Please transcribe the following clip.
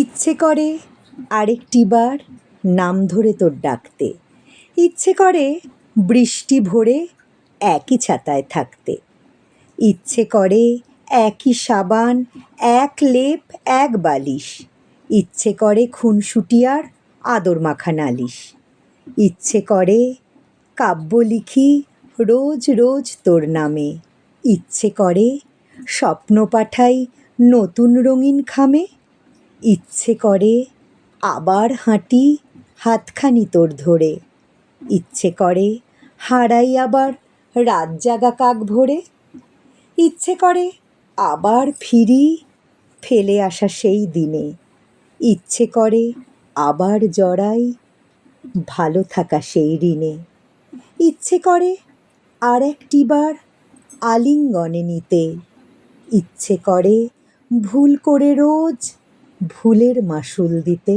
ইচ্ছে করে আরেকটিবার নাম ধরে তোর ডাকতে, ইচ্ছে করে বৃষ্টি ভরে একই ছাতায় থাকতে, ইচ্ছে করে একই সাবান, এক লেপ, এক বালিশ, ইচ্ছে করে খুনসুটিয়ার আদর মাখা নালিশ, ইচ্ছে করে কাব্য লিখি রোজ রোজ তোর নামে, ইচ্ছে করে স্বপ্ন পাঠাই নতুন রঙিন খামে, ইচ্ছে করে আবার হাঁটি হাতখানি তোর ধরে, ইচ্ছে করে হারাই আবার রাত জাগা কাক ভোরে, ইচ্ছে করে আবার ফিরি ফেলে আসা সেই দিনে, ইচ্ছে করে আবার জড়াই ভালো থাকা সেই ঋণে, ইচ্ছে করে আর একটিবার আলিঙ্গনে নিতে, ইচ্ছে করে ভুল করে রোজ ভুলের মাসুল দিতে।